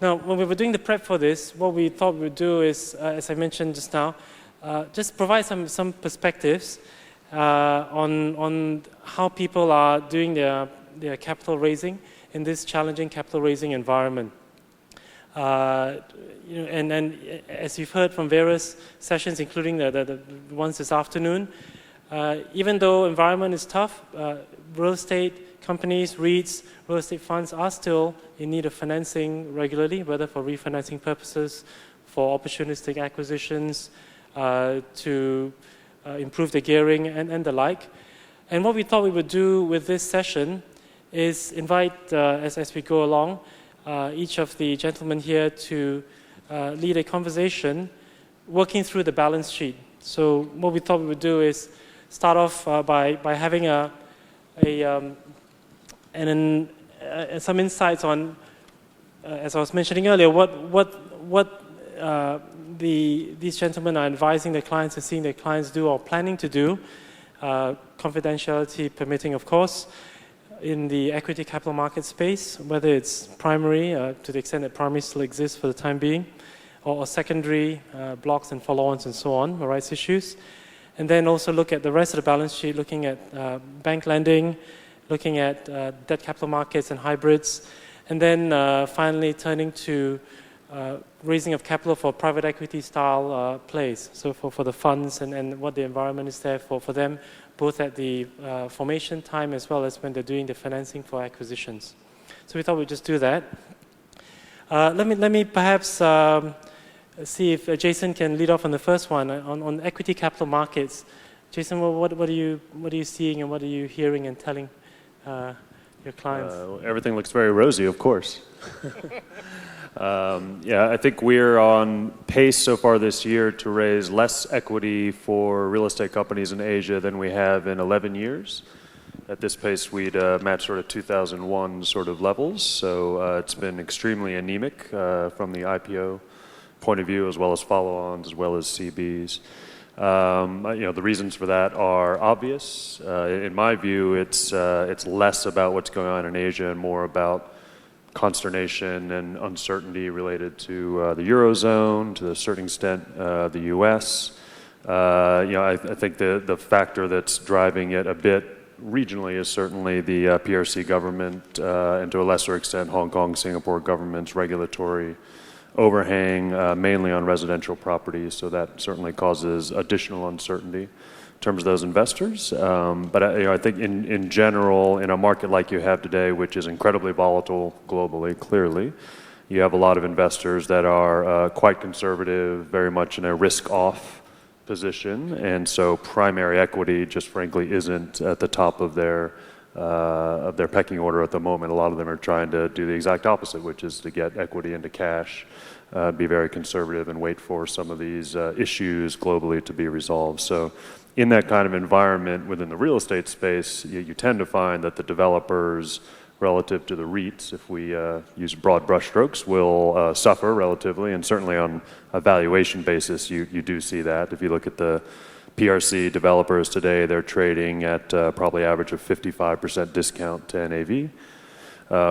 Now, when we were doing the prep for this, what we thought we would do is, as I mentioned just now, just provide some perspectives on how people are doing their capital raising in this challenging capital raising environment. And as you've heard from various sessions, including the ones this afternoon, even though environment is tough, real estate companies, REITs, real estate funds are still in need of financing regularly, whether for refinancing purposes, for opportunistic acquisitions, to improve the gearing and the like. And what we thought we would do with this session is invite, as we go along, each of the gentlemen here to lead a conversation working through the balance sheet. So what we thought we would do is start off by having some insights on, as I was mentioning earlier, what these gentlemen are advising their clients and seeing their clients do or planning to do, confidentiality permitting, of course, in the equity capital market space, whether it's primary, to the extent that primary still exists for the time being, or secondary, blocks and follow-ons and so on, rights issues. And then also look at the rest of the balance sheet, looking at bank lending, looking at debt capital markets and hybrids, and then finally turning to raising of capital for private equity style plays, so for the funds and what the environment is there for them, both at the formation time as well as when they're doing the financing for acquisitions. So we thought we'd just do that. Let me perhaps see if Jason can lead off on the first one on equity capital markets. Jason, what are you seeing and what are you hearing and telling your clients? Everything looks very rosy, of course. I think we're on pace so far this year to raise less equity for real estate companies in Asia than we have in 11 years. At this pace, we'd match sort of 2001 sort of levels. So it's been extremely anemic from the IPO point of view, as well as follow-ons, as well as CBs. The reasons for that are obvious. In my view, it's less about what's going on in Asia and more about consternation and uncertainty related to the Eurozone, to a certain extent the U.S. I think the factor that's driving it a bit regionally is certainly the PRC government and to a lesser extent Hong Kong, Singapore government's regulatory overhang, mainly on residential properties. So that certainly causes additional uncertainty in terms of those investors. But I think in general, in a market like you have today, which is incredibly volatile globally, clearly, you have a lot of investors that are quite conservative, very much in a risk-off position, and so primary equity just frankly isn't at the top of their pecking order at the moment. A lot of them are trying to do the exact opposite, which is to get equity into cash, be very conservative, and wait for some of these issues globally to be resolved. So in that kind of environment within the real estate space, you tend to find that the developers, relative to the REITs, if we use broad brushstrokes, will suffer relatively, and certainly on a valuation basis, you do see that. If you look at the PRC developers today, they're trading at probably average of 55% discount to NAV,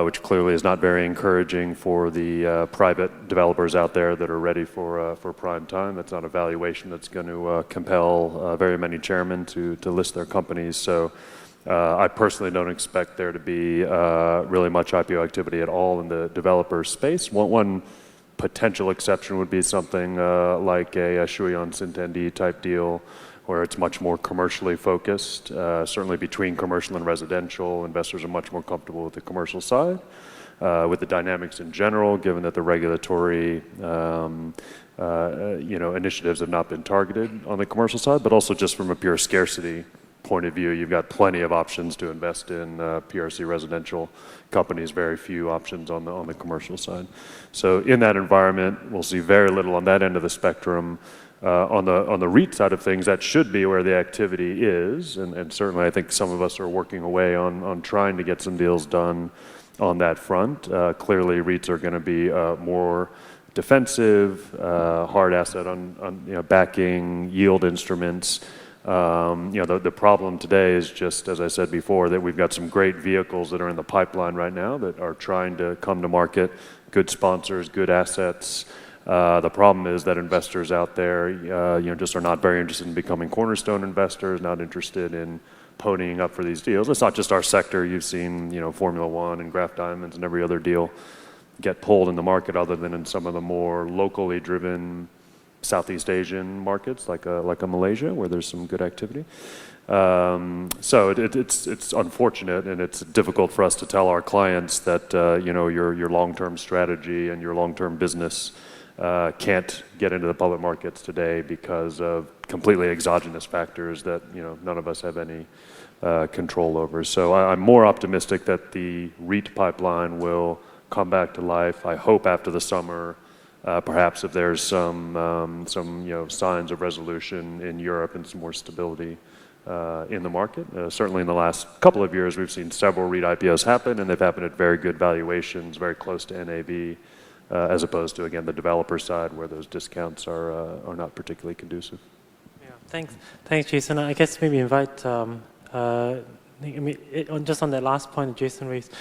which clearly is not very encouraging for the private developers out there that are ready for prime time. That's not a valuation that's going to compel very many chairmen to list their companies. So I personally don't expect there to be really much IPO activity at all in the developer space. One potential exception would be something like a Chuan Xintiandi type deal, where it's much more commercially focused. Certainly between commercial and residential, investors are much more comfortable with the commercial side. With the dynamics in general, given that the regulatory initiatives have not been targeted on the commercial side, but also just from a pure scarcity point of view, you've got plenty of options to invest in PRC residential companies, very few options on the commercial side. So in that environment, we'll see very little on that end of the spectrum. On the REIT side of things, that should be where the activity is, and certainly I think some of us are working away on trying to get some deals done on that front. Clearly, REITs are going to be more defensive, hard asset on backing yield instruments. The problem today is just, as I said before, that we've got some great vehicles that are in the pipeline right now that are trying to come to market, good sponsors, good assets. The problem is that investors out there, just are not very interested in becoming cornerstone investors, not interested in ponying up for these deals. It's not just our sector. You've seen, Formula One and Graft Diamonds and every other deal get pulled in the market, other than in some of the more locally driven Southeast Asian markets, like a Malaysia, where there's some good activity. So it's unfortunate, and it's difficult for us to tell our clients that your long-term strategy and your long-term business can't get into the public markets today because of completely exogenous factors that none of us have any control over. So I'm more optimistic that the REIT pipeline will come back to life. I hope after the summer, perhaps if there's some signs of resolution in Europe and some more stability in the market. Certainly in the last couple of years, we've seen several REIT IPOs happen, and they've happened at very good valuations, very close to NAV, as opposed to, again, the developer side, where those discounts are not particularly conducive. Yeah, thanks, Jason. I guess maybe invite, just on that last point that Jason raised.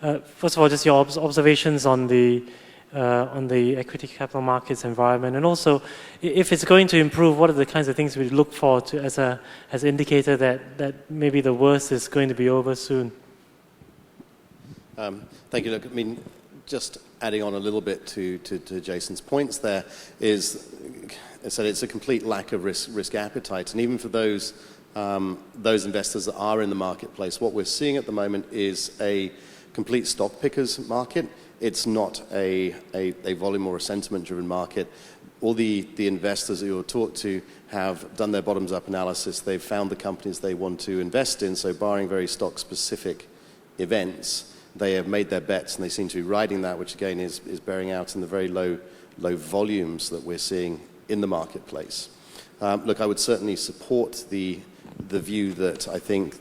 First of all, just your observations on the equity capital markets environment, and also if it's going to improve, what are the kinds of things we look for as an indicator that maybe the worst is going to be over soon? Thank you. Look, just adding on a little bit to Jason's points, there is, I said, it's a complete lack of risk appetite, and even for those investors that are in the marketplace, what we're seeing at the moment is a complete stock pickers market. It's not a volume or a sentiment-driven market. All the investors that you'll talk to have done their bottoms-up analysis. They've found the companies they want to invest in, so barring very stock-specific events, they have made their bets, and they seem to be riding that, which again is bearing out in the very low volumes that we're seeing in the marketplace. Look, I would certainly support the view that I think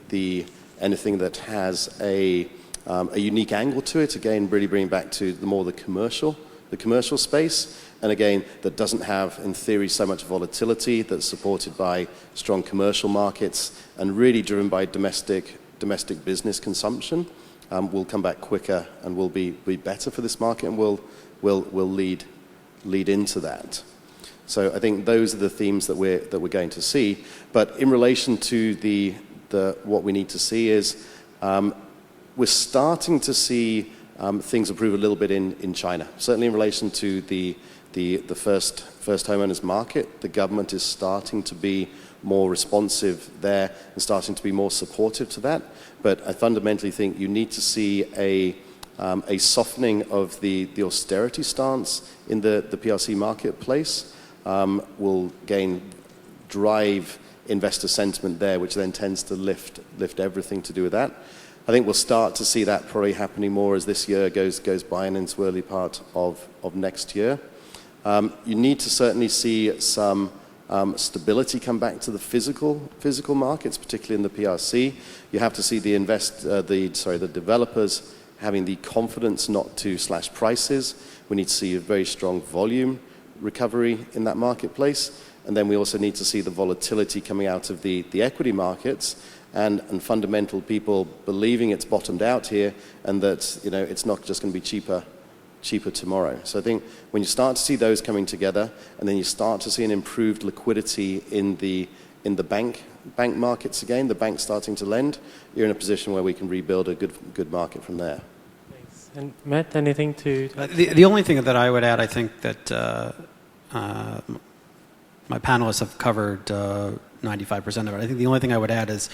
anything that has a unique angle to it, again, really bringing back to the commercial space, and again, that doesn't have, in theory, so much volatility, that's supported by strong commercial markets and really driven by domestic business consumption, will come back quicker and will be better for this market, and will lead into that. So I think those are the themes that we're going to see. But in relation to what we need to see is, we're starting to see things improve a little bit in China. Certainly in relation to the first homeowners market, the government is starting to be more responsive there and starting to be more supportive to that. But I fundamentally think you need to see a softening of the austerity stance in the PRC marketplace. Will drive investor sentiment there, which then tends to lift everything to do with that. I think we'll start to see that probably happening more as this year goes by and into early part of next year. You need to certainly see some stability come back to the physical markets, particularly in the PRC. You have to see the developers having the confidence not to slash prices. We need to see a very strong volume recovery in that marketplace, and then we also need to see the volatility coming out of the equity markets, and fundamental people believing it's bottomed out here, and that it's not just going to be cheaper tomorrow. So I think when you start to see those coming together, and then you start to see an improved liquidity in the bank markets again, the banks starting to lend, you're in a position where we can rebuild a good market from there. Thanks. And Matt, anything to add? The only thing that I would add, I think that my panelists have covered 95% of it. I think the only thing I would add is,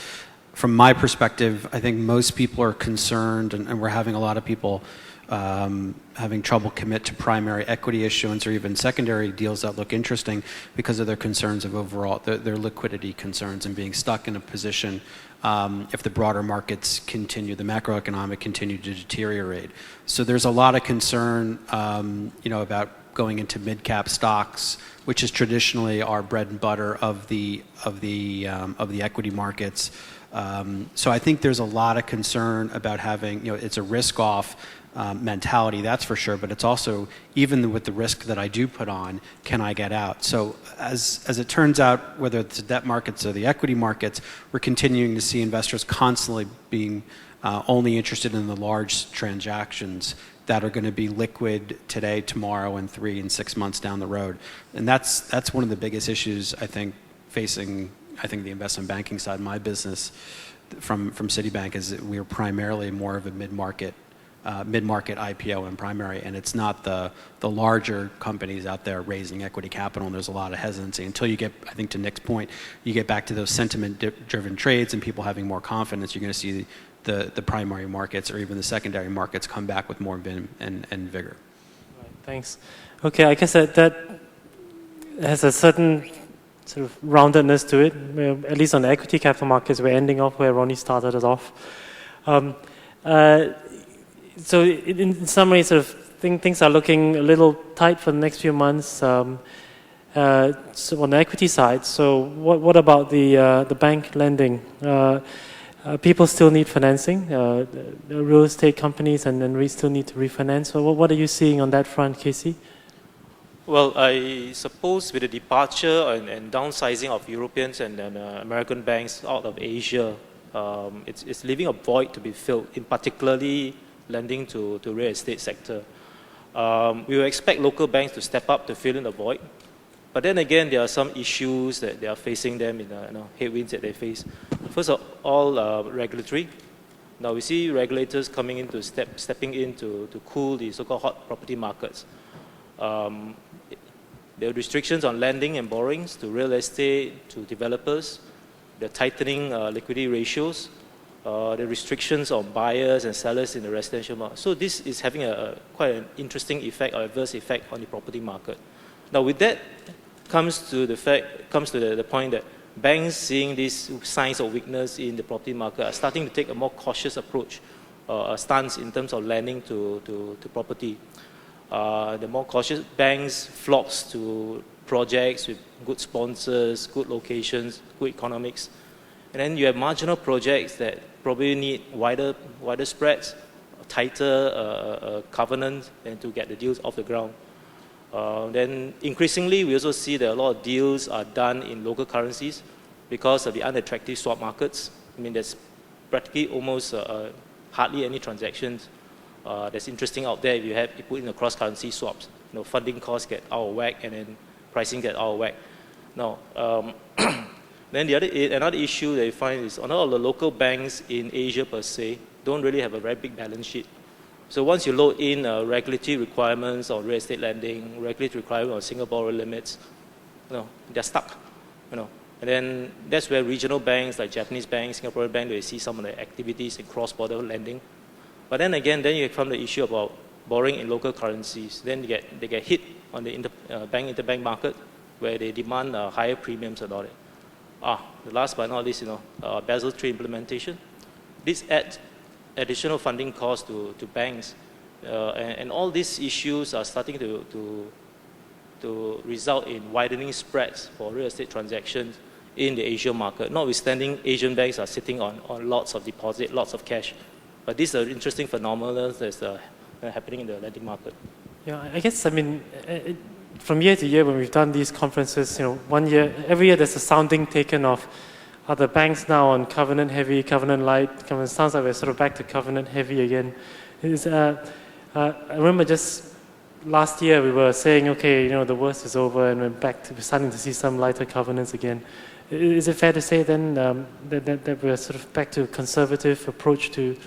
from my perspective, I think most people are concerned, and we're having a lot of people having trouble commit to primary equity issuance or even secondary deals that look interesting because of their concerns of overall, their liquidity concerns, and being stuck in a position if the broader markets continue, the macroeconomic continue to deteriorate. So there's a lot of concern, about going into mid-cap stocks, which is traditionally our bread and butter of the equity markets. So I think there's a lot of concern about having, it's a risk-off mentality, that's for sure, but it's also, even with the risk that I do put on, can I get out? So as it turns out, whether it's the debt markets or the equity markets, we're continuing to see investors constantly being only interested in the large transactions that are going to be liquid today, tomorrow, and 3 and 6 months down the road. And that's one of the biggest issues, I think, facing the investment banking side of my business from Citibank, is that we're primarily more of a mid-market IPO and primary, and it's not the larger companies out there raising equity capital, and there's a lot of hesitancy. Until you get, I think to Nick's point, you get back to those sentiment-driven trades and people having more confidence, you're going to see the primary markets or even the secondary markets come back with more vim and vigor. Right, thanks. Okay, I guess that has a certain sort of roundedness to it. At least on the equity capital markets, we're ending off where Ronnie started us off. So in summary, sort of things are looking a little tight for the next few months. So on the equity side, so what about the bank lending? People still need financing. The real estate companies and REITs still need to refinance. So what are you seeing on that front, Casey? Well, I suppose with the departure and downsizing of Europeans and American banks out of Asia, it's leaving a void to be filled, in particularly lending to real estate sector. We will expect local banks to step up to fill in the void. But then again, there are some issues that they are facing them in headwinds that they face. First of all, regulatory. Now we see regulators coming in to stepping in to cool the so-called hot property markets. There are restrictions on lending and borrowings to real estate, to developers. They're tightening liquidity ratios. The restrictions on buyers and sellers in the residential market. So this is having quite an interesting effect or adverse effect on the property market. Now with that comes to the point that banks, seeing these signs of weakness in the property market, are starting to take a more cautious approach, a stance in terms of lending to property. The more cautious banks flocks to projects with good sponsors, good locations, good economics. And then you have marginal projects that probably need wider spreads, tighter covenants, and to get the deals off the ground. Then increasingly, we also see that a lot of deals are done in local currencies because of the unattractive swap markets. I mean, there's practically almost hardly any transactions that's interesting out there if you put in the cross-currency swaps. Funding costs get out of whack and then pricing get out of whack. Now, then another issue that you find is a lot of the local banks in Asia per se don't really have a very big balance sheet. So once you load in regulatory requirements on real estate lending, regulatory requirements on single borrower limits, they're stuck. And then that's where regional banks like Japanese banks, Singaporean banks, they see some of the activities in cross-border lending. But then again, then you come the issue about borrowing in local currencies. Then they get hit on the interbank market where they demand higher premiums and all that. The last but not least, Basel III implementation. This adds additional funding costs to banks, and all these issues are starting to result in widening spreads for real estate transactions in the Asian market. Notwithstanding, Asian banks are sitting on lots of deposit, lots of cash, but these are interesting phenomena that's happening in the lending market. Yeah, I guess from year to year when we've done these conferences, every year there's a sounding taken of, are the banks now on covenant heavy, covenant light? It sounds like we're sort of back to covenant heavy again. I remember just last year we were saying, okay, the worst is over, and we're starting to see some lighter covenants again. Is it fair to say then that we're sort of back to a conservative approach to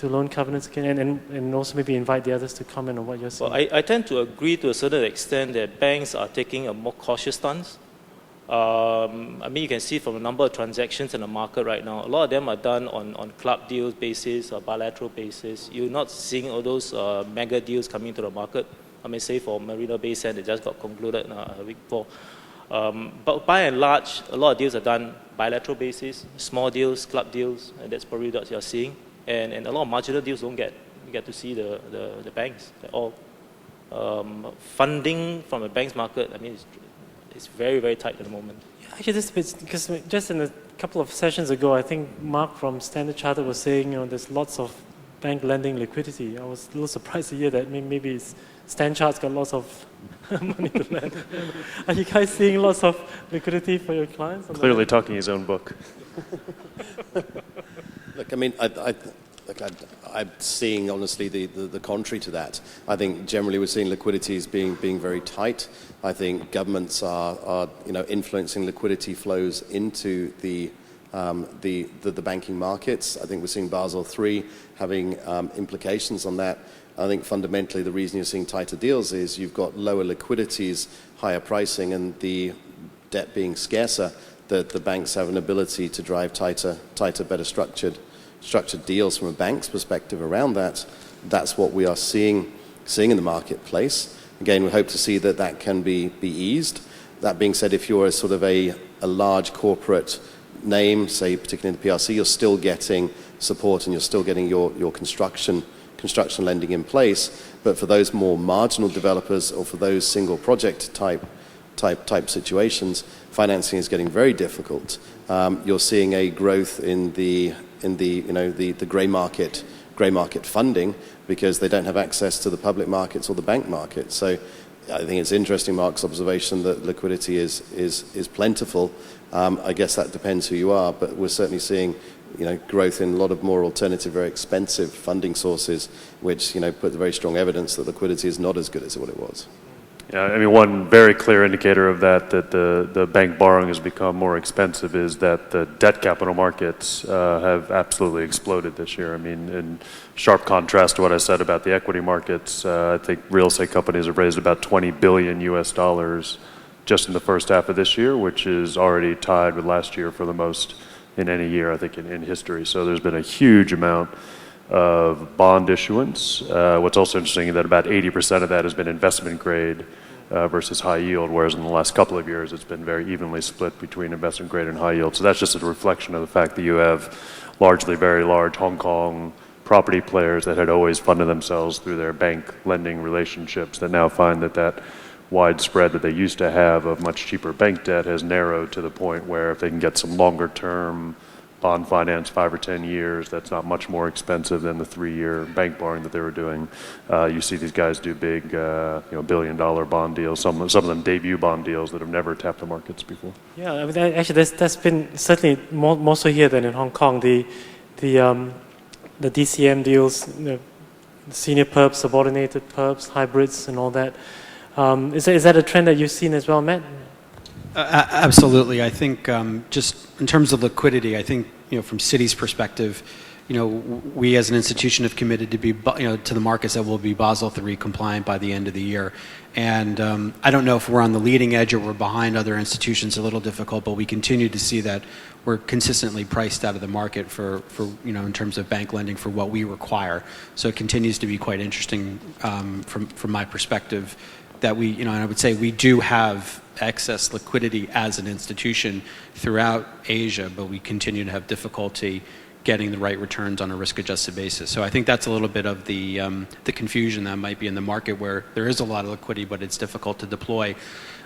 loan covenants again, and also maybe invite the others to comment on what you're saying? Well, I tend to agree to a certain extent that banks are taking a more cautious stance. You can see from a number of transactions in the market right now, a lot of them are done on club deals basis or bilateral basis. You're not seeing all those mega deals coming to the market. Say for Marina Bay Sands, it just got concluded a week before. But by and large, a lot of deals are done bilateral basis, small deals, club deals, and that's probably what you're seeing. And a lot of marginal deals don't get to see the banks at all. Funding from the banks market, it's very, very tight at the moment. Actually, this bit, because just in a couple of sessions ago, I think Mark from Standard Chartered was saying, there's lots of bank lending liquidity. I was a little surprised to hear that maybe Stanchard's got lots of money to lend. Are you guys seeing lots of liquidity for your clients? Clearly talking his own book. Look, I mean, I'm seeing, honestly, the contrary to that. I think generally we're seeing liquidities being very tight. I think governments are influencing liquidity flows into the banking markets. I think we're seeing Basel III having implications on that. I think fundamentally the reason you're seeing tighter deals is you've got lower liquidities, higher pricing, and the debt being scarcer, that the banks have an ability to drive tighter, better structured deals from a bank's perspective around that. That's what we are seeing in the marketplace. Again, we hope to see that can be eased. That being said, if you're a sort of a large corporate name, say particularly in the PRC, you're still getting support and you're still getting your construction lending in place. But for those more marginal developers or for those single project type situations, financing is getting very difficult. You're seeing a growth in the grey market funding because they don't have access to the public markets or the bank market. So I think it's interesting, Mark's observation that liquidity is plentiful. I guess that depends who you are, but we're certainly seeing growth in a lot of more alternative, very expensive funding sources, which put the very strong evidence that liquidity is not as good as what it was. Yeah, I mean, one very clear indicator of that the bank borrowing has become more expensive is that the debt capital markets have absolutely exploded this year. I mean, in sharp contrast to what I said about the equity markets, I think real estate companies have raised about $20 billion just in the first half of this year, which is already tied with last year for the most in any year, I think, in history. So there's been a huge amount of bond issuance. What's also interesting is that about 80% of that has been investment grade versus high yield, whereas in the last couple of years it's been very evenly split between investment grade and high yield. So that's just a reflection of the fact that you have largely very large Hong Kong property players that had always funded themselves through their bank lending relationships that now find that widespread that they used to have of much cheaper bank debt has narrowed to the point where if they can get some longer term bond finance, 5 or 10 years, that's not much more expensive than the 3-year bank borrowing that they were doing. You see these guys do big, billion-dollar bond deals. Some of them debut bond deals that have never tapped the markets before. Yeah, I mean, actually, that's been certainly more so here than in Hong Kong. The DCM deals, senior perps, subordinated perps, hybrids, and all that. Is that a trend that you've seen as well, Matt? Absolutely. I think just in terms of liquidity, I think from Citi's perspective, we as an institution have committed to be to the markets that will be Basel III compliant by the end of the year. And I don't know if we're on the leading edge or we're behind other institutions. A little difficult, but we continue to see that we're consistently priced out of the market for in terms of bank lending for what we require. So it continues to be quite interesting from my perspective that we and I would say we do have excess liquidity as an institution throughout Asia, but we continue to have difficulty getting the right returns on a risk-adjusted basis. So I think that's a little bit of the confusion that might be in the market where there is a lot of liquidity, but it's difficult to deploy.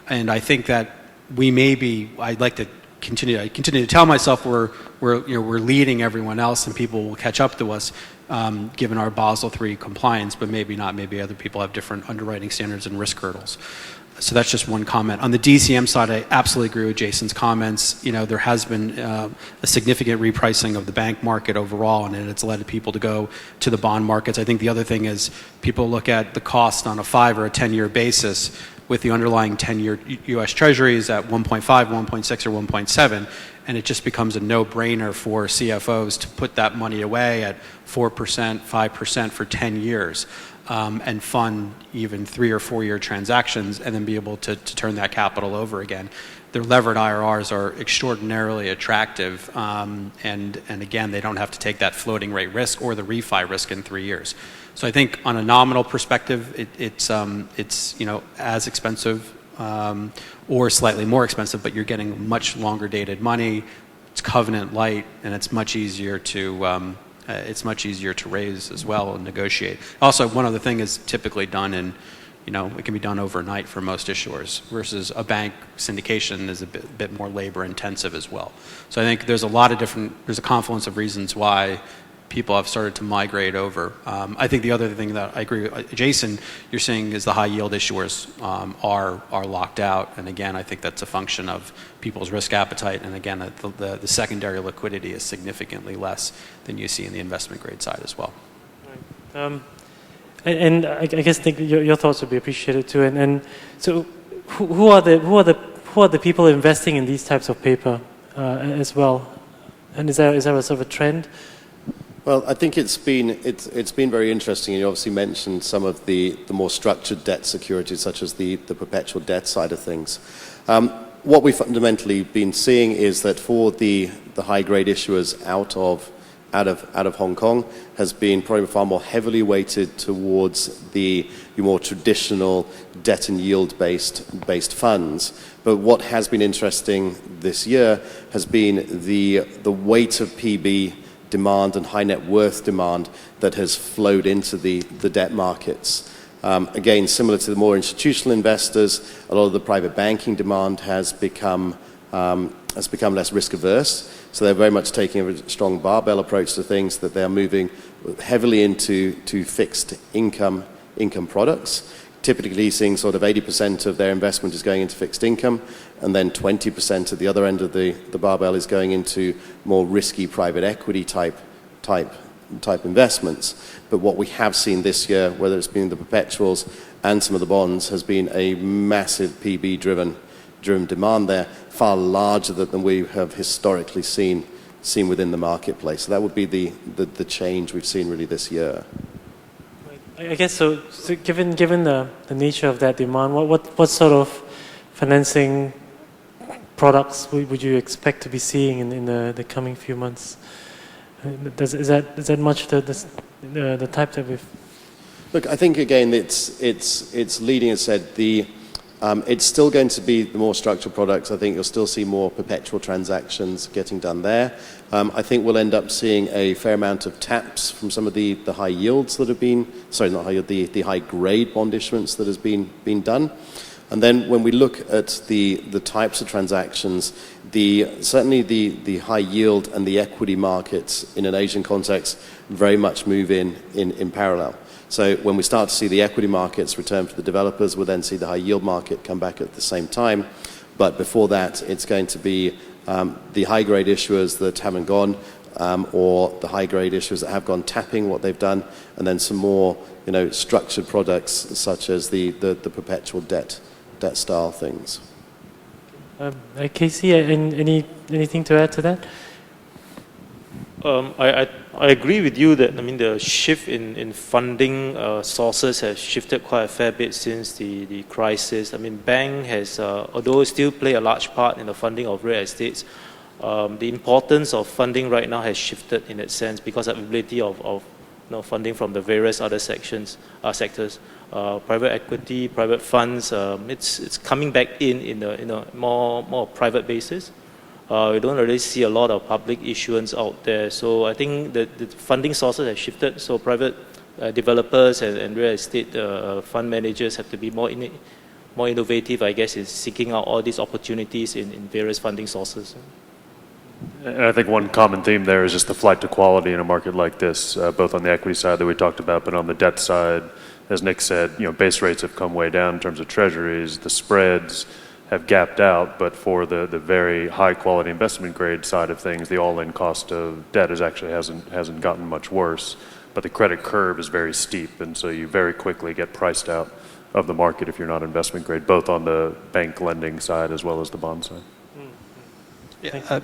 And I think that I'd like to continue to tell myself we're leading everyone else and people will catch up to us given our Basel III compliance, but maybe not. Maybe other people have different underwriting standards and risk hurdles. So that's just one comment. On the DCM side, I absolutely agree with Jason's comments. There has been a significant repricing of the bank market overall, and it's led people to go to the bond markets. I think the other thing is people look at the cost on a 5 or a 10-year basis with the underlying 10-year U.S. Treasuries at 1.5, 1.6, or 1.7, and it just becomes a no-brainer for CFOs to put that money away at 4%, 5% for 10 years. And fund even 3 or 4 year transactions and then be able to turn that capital over again. Their levered IRRs are extraordinarily attractive, and again, they don't have to take that floating rate risk or the refi risk in 3 years. So I think on a nominal perspective, it's as expensive or slightly more expensive, but you're getting much longer dated money. It's covenant light, and it's much easier to raise as well and negotiate. Also, one other thing is typically done it can be done overnight for most issuers, versus a bank syndication is a bit more labor intensive as well. So I think there's a confluence of reasons why people have started to migrate over. I think the other thing that I agree with Jason, you're saying is the high yield issuers are locked out. And again, I think that's a function of people's risk appetite. And again, the secondary liquidity is significantly less than you see in the investment grade side as well. Right. And I guess your thoughts would be appreciated too. And so, who are the people investing in these types of paper as well? And is there a sort of a trend? Well, I think it's been very interesting. You obviously mentioned some of the more structured debt securities, such as the perpetual debt side of things. What we've fundamentally been seeing is that for the high grade issuers out of Hong Kong has been probably far more heavily weighted towards the more traditional debt and yield based funds. But what has been interesting this year has been the weight of PB demand and high net worth demand that has flowed into the debt markets. Again, similar to the more institutional investors, a lot of the private banking demand has become less risk averse. So they're very much taking a strong barbell approach to things, that they're moving heavily into fixed income products. Typically seeing sort of 80% of their investment is going into fixed income, and then 20% at the other end of the barbell is going into more risky private equity type investments. But what we have seen this year, whether it's been the perpetuals and some of the bonds, has been a massive PB driven demand there, far larger than we have historically seen within the marketplace. So that would be the change we've seen really this year. I guess so given the nature of that demand, what sort of financing products would you expect to be seeing in the coming few months? Is that much the type that we've... Look, I think again it's leading, as said, it's still going to be the more structured products. I think you'll still see more perpetual transactions getting done there. I think we'll end up seeing a fair amount of taps from some of the high yields that have been, sorry, not high yield, the high grade bond issuance that has been done. And then when we look at the types of transactions, certainly the high yield and the equity markets in an Asian context very much move in parallel. So when we start to see the equity markets return for the developers, we'll then see the high yield market come back at the same time. But before that, it's going to be the high grade issuers that haven't gone, or the high grade issuers that have gone tapping what they've done, and then some more structured products such as the perpetual debt style things. Casey, anything to add to that? I agree with you that the shift in funding sources has shifted quite a fair bit since the crisis. Bank has, although it still play a large part in the funding of real estates, the importance of funding right now has shifted in that sense because of the ability of funding from the various other sectors. Private equity, private funds, it's coming back in a more private basis. We don't really see a lot of public issuance out there. So I think the funding sources have shifted. So private developers and real estate fund managers have to be more innovative, I guess, in seeking out all these opportunities in various funding sources. And I think one common theme there is just the flight to quality in a market like this, both on the equity side that we talked about, but on the debt side, as Nick said, base rates have come way down in terms of treasuries, the spreads have gapped out, but for the very high quality investment grade side of things, the all-in cost of debt hasn't gotten much worse, but the credit curve is very steep, and so you very quickly get priced out of the market if you're not investment grade, both on the bank lending side as well as the bond side.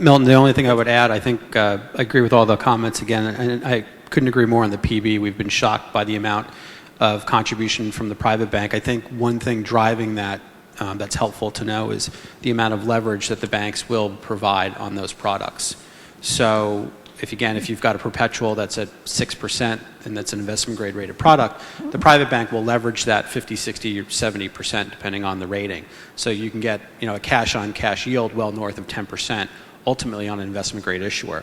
Milton, the only thing I would add, I think I agree with all the comments again, and I couldn't agree more on the PB. We've been shocked by the amount of contribution from the private bank. I think one thing driving that that's helpful to know is the amount of leverage that the banks will provide on those products. So if you've got a perpetual that's at 6% and that's an investment grade rated product, the private bank will leverage that 50, 60, or 70% depending on the rating. So you can get a cash on cash yield well north of 10% ultimately on an investment grade issuer.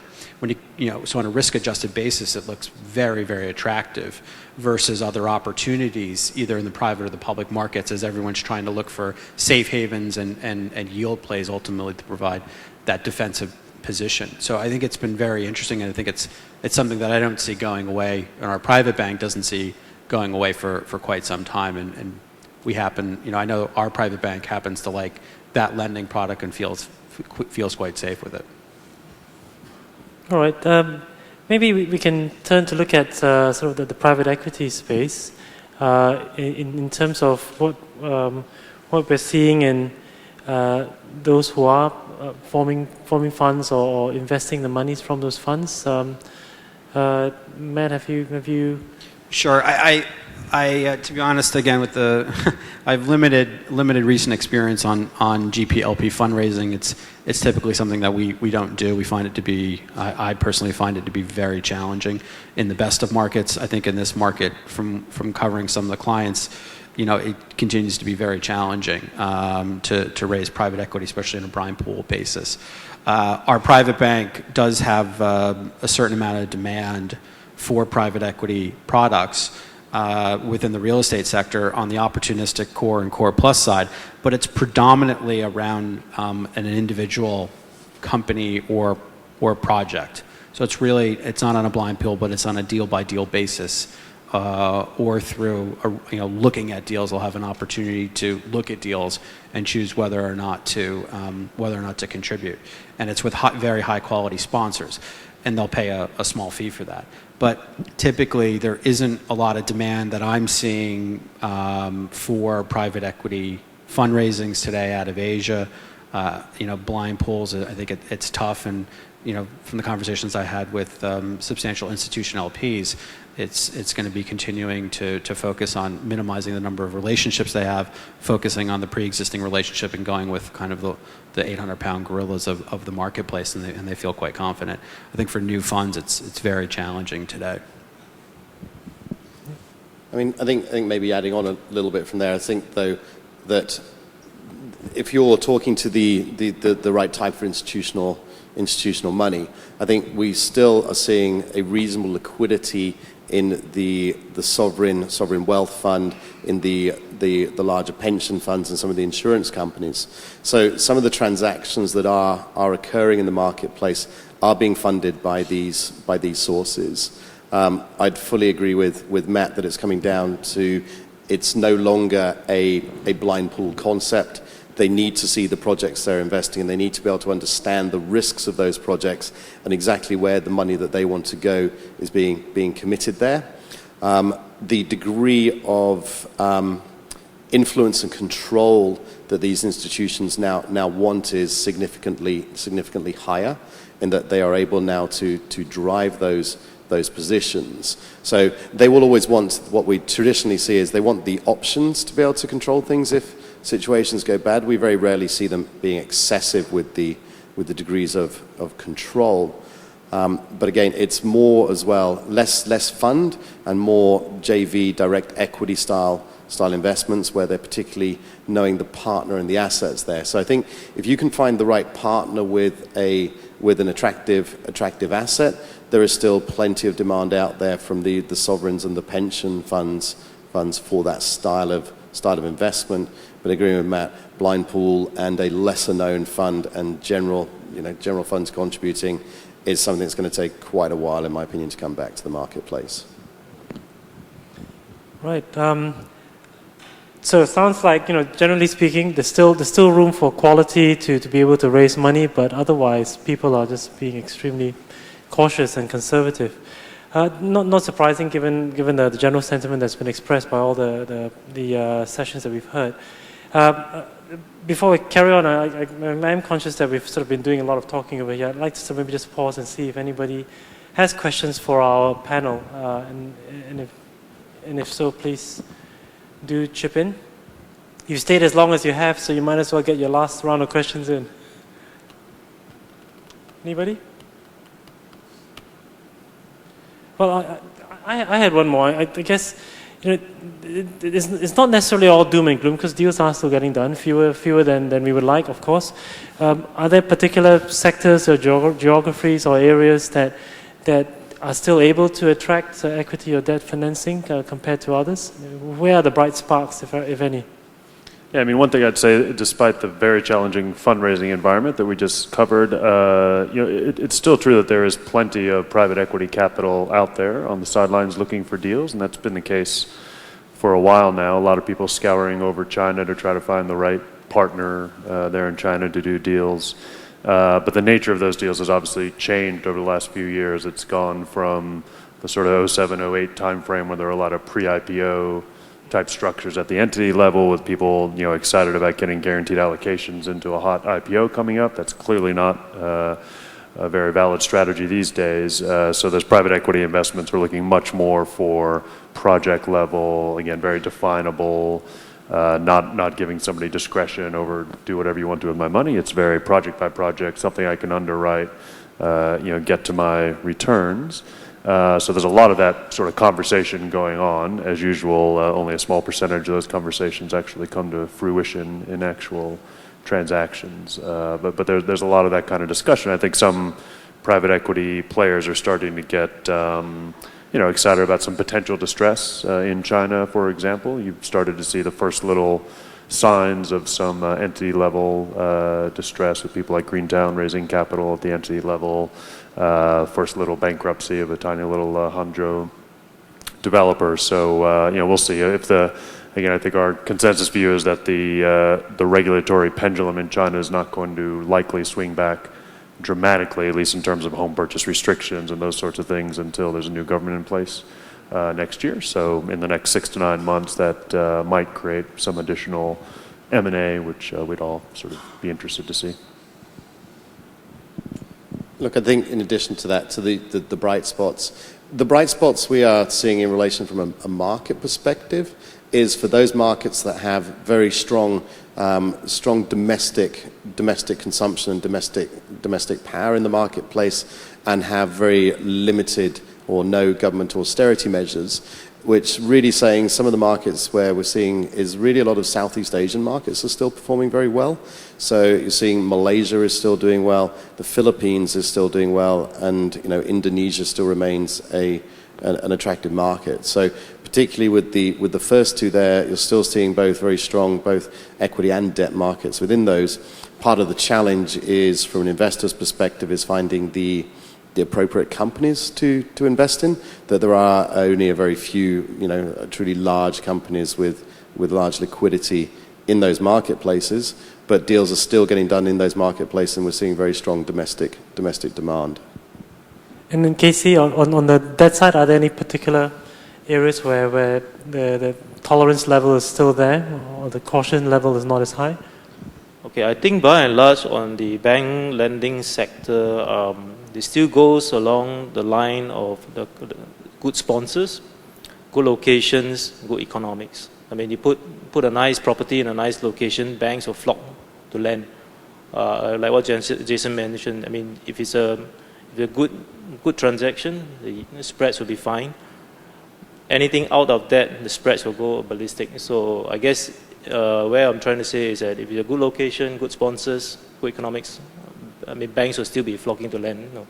So on a risk adjusted basis, it looks very, very attractive versus other opportunities either in the private or the public markets as everyone's trying to look for safe havens and yield plays ultimately to provide that defensive position. So I think it's been very interesting, and I think it's something that I don't see going away, and our private bank doesn't see going away for quite some time. And we happen, I know our private bank happens to like that lending product and feels quite safe with it. All right. Maybe we can turn to look at sort of the private equity space in terms of what we're seeing in those who are forming funds or investing the monies from those funds. Matt, have you? Sure. I to be honest, again, with I've limited recent experience on GP LP fundraising. It's typically something that we don't do. We find it to be, I personally find it to be very challenging in the best of markets. I think in this market, from covering some of the clients, it continues to be very challenging to raise private equity, especially on a blind pool basis. Our private bank does have a certain amount of demand for private equity products within the real estate sector on the opportunistic core and core plus side, but it's predominantly around an individual company or project. So it's not on a blind pool, but it's on a deal by deal basis, or through looking at deals. They'll have an opportunity to look at deals and choose whether or not to contribute, and it's with very high quality sponsors, and they'll pay a small fee for that. But typically, there isn't a lot of demand that I'm seeing for private equity fundraisings today out of Asia. Blind pools, I think it's tough. And from the conversations I had with substantial institutional LPs, it's going to be continuing to focus on minimizing the number of relationships they have, focusing on the pre-existing relationship, and going with kind of the 800-pound gorillas of the marketplace, and they feel quite confident. I think for new funds, it's very challenging today. I think maybe adding on a little bit from there, I think though that if you're talking to the right type for institutional money, I think we still are seeing a reasonable liquidity in the sovereign wealth fund, in the larger pension funds, and some of the insurance companies. So some of the transactions that are occurring in the marketplace are being funded by these sources. I'd fully agree with Matt that it's coming down to, it's no longer a blind pool concept. They need to see the projects they're investing in. They need to be able to understand the risks of those projects and exactly where the money that they want to go is being committed there. The degree of influence and control that these institutions now want is significantly higher, in that they are able now to drive those positions. So they will always want, what we traditionally see is they want the options to be able to control things if situations go bad. We very rarely see them being excessive with the degrees of control. But again, it's more as well, less fund and more JV direct equity style investments, where they're particularly knowing the partner and the assets there. So I think if you can find the right partner with an attractive asset, there is still plenty of demand out there from the sovereigns and the pension funds for that style of investment. But agreeing with Matt, blind pool and a lesser known fund and general funds contributing is something that's going to take quite a while, in my opinion, to come back to the marketplace. Right. So it sounds like, generally speaking, there's still room for quality to be able to raise money, but otherwise people are just being extremely cautious and conservative. Not surprising given the general sentiment that's been expressed by all the sessions that we've heard. Before we carry on, I'm conscious that we've sort of been doing a lot of talking over here. I'd like to maybe just pause and see if anybody has questions for our panel, and if so, please do chip in. You've stayed as long as you have, so you might as well get your last round of questions in. Anybody? Well, I had one more. I guess it's not necessarily all doom and gloom, because deals are still getting done, fewer than we would like, of course. Are there particular sectors or geographies or areas that are still able to attract equity or debt financing compared to others? Where are the bright sparks, if any? Yeah, I mean, one thing I'd say, despite the very challenging fundraising environment that we just covered, it's still true that there is plenty of private equity capital out there on the sidelines looking for deals, and that's been the case for a while now. A lot of people scouring over China to try to find the right partner there in China to do deals. But the nature of those deals has obviously changed over the last few years. It's gone from the sort of 07, 08 timeframe where there were a lot of pre-IPO type structures at the entity level with people, excited about getting guaranteed allocations into a hot IPO coming up. That's clearly not a very valid strategy these days. So those private equity investments are looking much more for project level, again, very definable, not giving somebody discretion over do whatever you want to with my money. It's very project by project, something I can underwrite, get to my returns. So there's a lot of that sort of conversation going on. As usual, only a small percentage of those conversations actually come to fruition in actual transactions. But there's a lot of that kind of discussion. I think some private equity players are starting to get excited about some potential distress in China, for example. You've started to see the first little signs of some entity level distress with people like Greentown raising capital at the entity level. First little bankruptcy of a tiny little Hangzhou developer. So we'll see. Again, I think our consensus view is that the regulatory pendulum in China is not going to likely swing back dramatically, at least in terms of home purchase restrictions and those sorts of things, until there's a new government in place next year. So in the next 6 to 9 months, that might create some additional M&A, which we'd all sort of be interested to see. Look, I think in addition to that, to the bright spots we are seeing in relation from a market perspective is for those markets that have very strong domestic consumption and domestic power in the marketplace and have very limited or no government austerity measures, which really saying some of the markets where we're seeing is really a lot of Southeast Asian markets are still performing very well. So you're seeing Malaysia is still doing well, the Philippines is still doing well, and Indonesia still remains an attractive market. So particularly with the first two there, you're still seeing both very strong, both equity and debt markets within those. Part of the challenge is, from an investor's perspective, is finding the appropriate companies to invest in, that there are only a very few, truly large companies with large liquidity in those marketplaces, but deals are still getting done in those marketplaces, and we're seeing very strong domestic demand. And then Casey, on the debt side, are there any particular areas where the tolerance level is still there, or the caution level is not as high? Okay, I think by and large on the bank lending sector, it still goes along the line of the good sponsors, good locations, good economics. I mean, you put a nice property in a nice location, banks will flock to lend. Like what Jason mentioned, I mean, if it's a good transaction, the spreads will be fine. Anything out of that, the spreads will go ballistic. So I guess where I'm trying to say is that if it's a good location, good sponsors, good economics, I mean, banks will still be flocking to lend. No.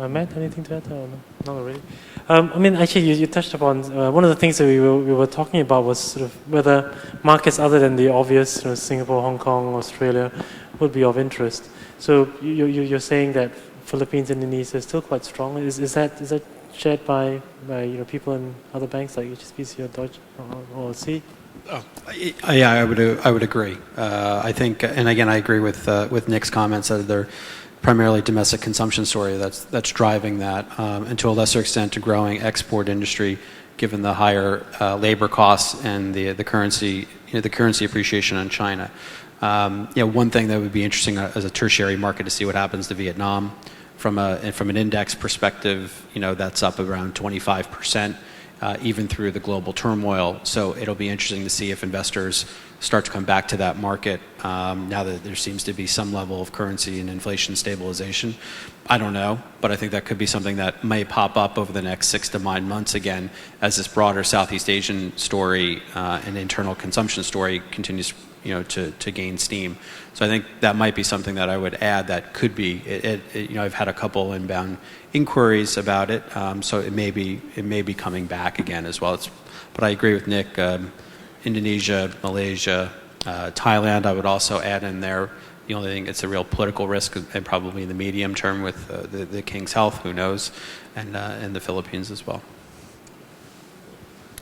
Matt, anything to add? No, not really. I mean, actually, you touched upon one of the things that we were talking about was sort of whether markets other than the obvious, Singapore, Hong Kong, Australia, would be of interest. So you're saying that Philippines, Indonesia is still quite strong. Is that shared by people in other banks like HSBC or Deutsche or C? Yeah, I would agree. I think, and again, I agree with Nick's comments that they're primarily domestic consumption story that's driving that, and to a lesser extent, a growing export industry, given the higher labor costs and the currency appreciation in China. One thing that would be interesting as a tertiary market to see what happens to Vietnam. From an index perspective, that's up around 25%, even through the global turmoil. So it'll be interesting to see if investors start to come back to that market now that there seems to be some level of currency and inflation stabilization. I don't know, but I think that could be something that may pop up over the next 6 to 9 months again as this broader Southeast Asian story and internal consumption story continues to gain steam. So I think that might be something that I would add that could be, I've had a couple inbound inquiries about it, so it may be coming back again as well. But I agree with Nick, Indonesia, Malaysia, Thailand, I would also add in there. The only thing, it's a real political risk, and probably in the medium term with the King's Health, who knows, and the Philippines as well.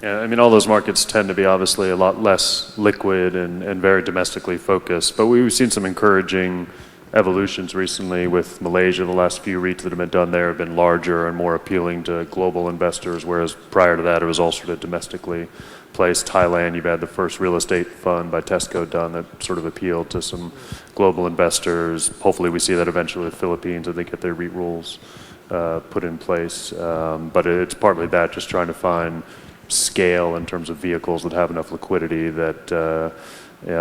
Yeah, I mean, all those markets tend to be obviously a lot less liquid and very domestically focused. But we've seen some encouraging evolutions recently with Malaysia. The last few REITs that have been done there have been larger and more appealing to global investors, whereas prior to that it was all sort of domestically placed. Thailand, you've had the first real estate fund by Tesco done that sort of appealed to some global investors. Hopefully we see that eventually with the Philippines as they get their REIT rules put in place. But it's partly that, just trying to find scale in terms of vehicles that have enough liquidity that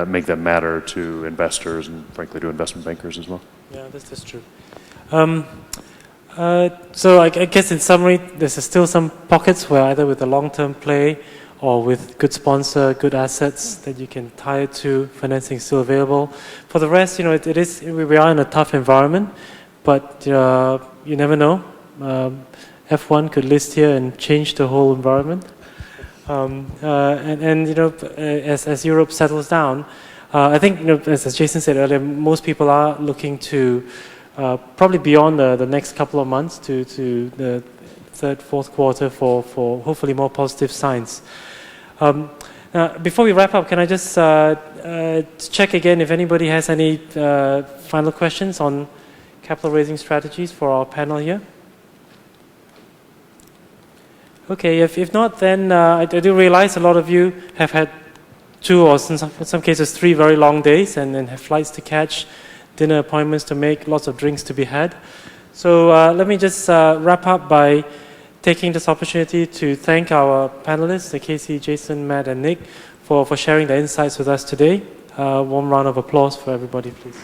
make them matter to investors and frankly to investment bankers as well. Yeah, that's true. So I guess in summary, there's still some pockets where either with a long-term play or with good sponsor, good assets that you can tie it to, financing is still available. For the rest, we are in a tough environment, but you never know. F1 could list here and change the whole environment. As Europe settles down, I think, as Jason said earlier, most people are looking to probably beyond the next couple of months to the third, fourth quarter for hopefully more positive signs. Before we wrap up, can I just check again if anybody has any final questions on capital raising strategies for our panel here? Okay, if not, then I do realize a lot of you have had 2 or in some cases 3 very long days and then have flights to catch, dinner appointments to make, lots of drinks to be had. So let me just wrap up by taking this opportunity to thank our panelists, Casey, Jason, Matt, and Nick, for sharing their insights with us today. Warm round of applause for everybody, please.